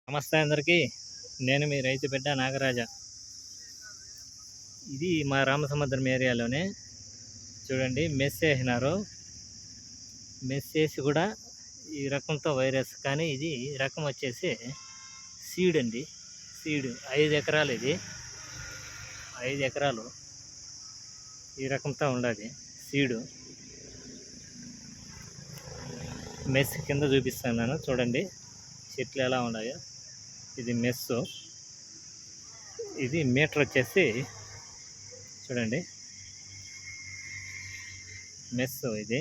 నమస్తే అందరికీ. నేను మీ రైతు బిడ్డ నాగరాజ. ఇది మా రామసముద్రం ఏరియాలోనే చూడండి మెస్ వేసినారు. మెస్ వేసి కూడా ఈ రకంతో వైరస్, కానీ ఇది రకం వచ్చేసి సీడ్ అండి. సీడ్ 5 ఎకరాలు, ఇది 5 ఎకరాలు ఈ రకంతో ఉండాలి సీడు. మెస్ కింద చూపిస్తున్నాను చూడండి చెట్లు ఎలా ఉన్నాయో. ఇది మెస్సు. ఇది మీటర్ వచ్చేసి చూడండి మెస్సు. ఇది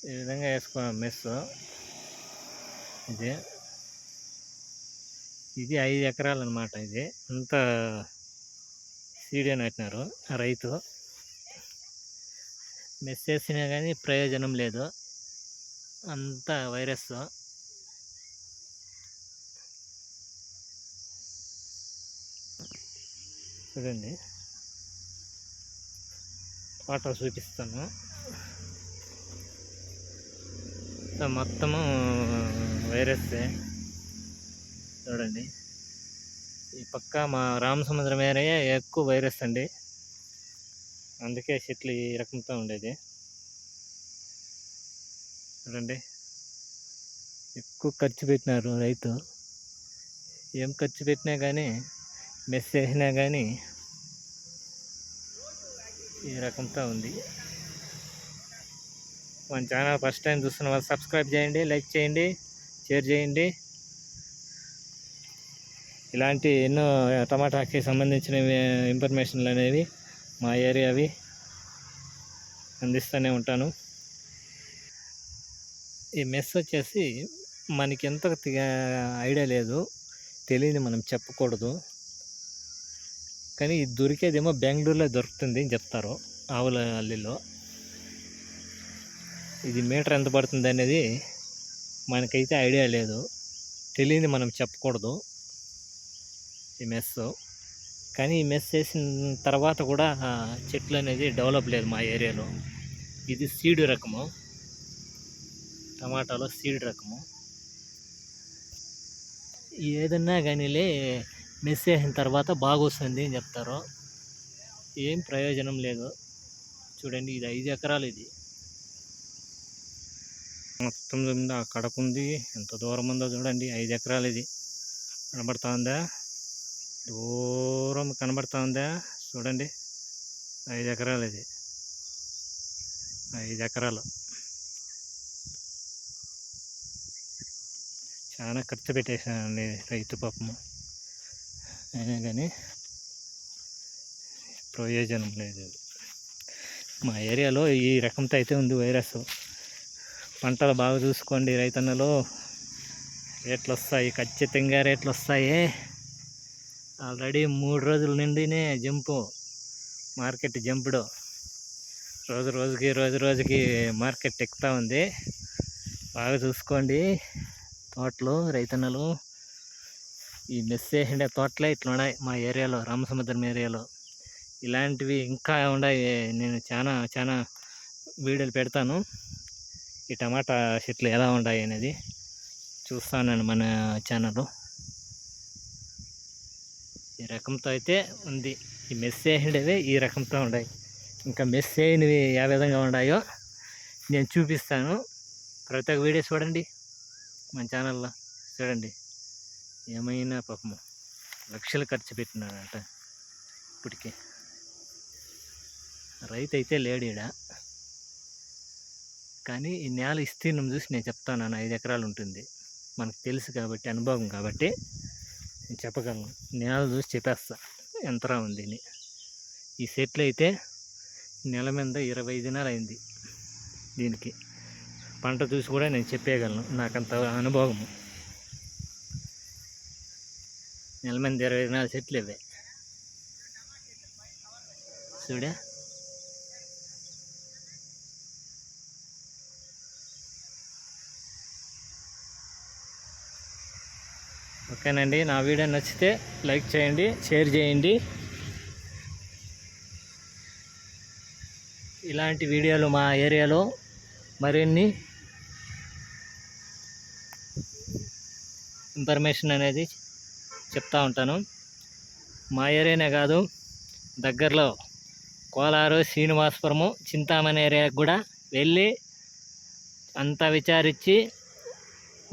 ఈ విధంగా వేసుకున్నాం మెస్సు. ఇది 5 ఎకరాలు అనమాట. ఇది అంతా సీడే నాటినారు రైతు. మెస్ వేసినా కానీ ప్రయోజనం లేదు, అంతా వైరస్. చూడండి ఫోటో చూపిస్తాను. మొత్తము వైరస్సే. చూడండి ఈ పక్క మా రామసముద్రం ఏరియా ఎక్కువ వైరస్ అండి, అందుకే చెట్లు ఈ రకంతో ఉండేది. చూడండి ఎక్కువ ఖర్చు పెట్టినారు రైతు. ఏం ఖర్చు పెట్టినా కానీ, మెస్ వేసినా కానీ ఈ రకంతో ఉంది. మన ఛానల్ ఫస్ట్ టైం చూస్తున్న వాళ్ళు సబ్స్క్రైబ్ చేయండి, లైక్ చేయండి, షేర్ చేయండి. ఇలాంటి ఎన్నో టమాటాకి సంబంధించిన ఇన్ఫర్మేషన్లు అనేవి మా ఏరియావి అందిస్తూనే ఉంటాను. ఈ మెస్ వచ్చేసి మనకి ఎంత ఐడియా లేదు, తెలియదు, మనం చెప్పకూడదు. కానీ ఇది దొరికేదేమో బెంగళూరులో దొరుకుతుంది అని చెప్తారు, ఆవుల అల్లిలో. ఇది మీటర్ ఎంత పడుతుంది అనేది మనకైతే ఐడియా లేదు, తెలియదు, మనం చెప్పకూడదు ఈ మెస్. కానీ ఈ మెస్ వేసిన తర్వాత కూడా చెట్లు అనేది డెవలప్ లేదు మా ఏరియాలో. ఇది సీడ్ రకము, టమాటాలో సీడ్ రకము. ఏదన్నా కానీలే మెస్ వేసిన తర్వాత బాగా వస్తుంది అని చెప్తారు, ఏం ప్రయోజనం లేదు. చూడండి ఇది 5 ఎకరాలు. ఇది మొత్తం ఉందా కడకుంది, ఎంత దూరం ఉందో చూడండి. 5 ఎకరాలు ఇది కనబడతా ఉందా, దూరం కనబడతా ఉందా చూడండి. 5 ఎకరాలు ఇది, 5 ఎకరాలు. చాలా ఖర్చు పెట్టేశానండి రైతు పాపము, అయినా కానీ ప్రయోజనం లేదు. మా ఏరియాలో ఈ రకంతో అయితే ఉంది వైరస్. పంటలు బాగా చూసుకోండి రైతన్నలు, రేట్లు వస్తాయి, ఖచ్చితంగా రేట్లు వస్తాయి. ఆల్రెడీ 3 రోజుల నుండినే జంపు, మార్కెట్ జంపుడు. రోజు రోజుకి మార్కెట్ ఎక్కుతూ ఉంది. బాగా చూసుకోండి తోటలు రైతన్నలు. ఈ మెస్ వేసిండే తోటలే ఇట్లా ఉన్నాయి మా ఏరియాలో, రామసముద్రం ఏరియాలో. ఇలాంటివి ఇంకా ఉన్నాయి, నేను చాలా వీడియోలు పెడతాను. ఈ టమాటా చెట్లు ఎలా ఉన్నాయి అనేది చూస్తాను మన ఛానల్లో. ఈ రకంతో అయితే ఉంది. ఈ మెస్ వేసిండేవి ఈ రకంతో ఉన్నాయి. ఇంకా మెస్ వేయనివి ఏ విధంగా ఉన్నాయో నేను చూపిస్తాను. ప్రతి ఒక్క వీడియో చూడండి మన ఛానల్లో. చూడండి ఏమైనా పాపము లక్షలు ఖర్చు పెట్టినాడంట. ఇప్పటికే రైతు అయితే లేడు ఈడ. కానీ ఈ నేల విస్తీర్ణం చూసి నేను చెప్తాను, 5 ఎకరాలు ఉంటుంది. మనకు తెలుసు కాబట్టి, అనుభవం కాబట్టి నేను చెప్పగలను. నేల చూసి చెప్పేస్తా ఎంతరా ఉంది అని. ఈ సెట్లు అయితే నెల మీద 20 దినాలు అయింది. దీనికి పంట చూసి కూడా నేను చెప్పేయగలను, నాకంత అనుభవము. నెల మీద 20 దినాలు చెట్లు ఇవే చూడే. ఓకేనండి, నా వీడియో నచ్చితే లైక్ చేయండి, షేర్ చేయండి. ఇలాంటి వీడియోలు మా ఏరియాలో మరిన్ని ఇన్ఫర్మేషన్ అనేది చెప్తా ఉంటాను. మా ఏరియానే కాదు, దగ్గరలో కోలారు, శ్రీనివాసపురము, చింతామణి ఏరియాకి కూడా వెళ్ళి అంతా విచారించి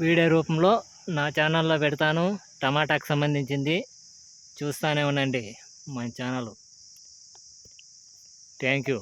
వీడియో రూపంలో నా ఛానల్లో పెడతాను. టమాటాకు సంబంధించింది చూస్తూనే ఉండండి మా ఛానల్. Thank you.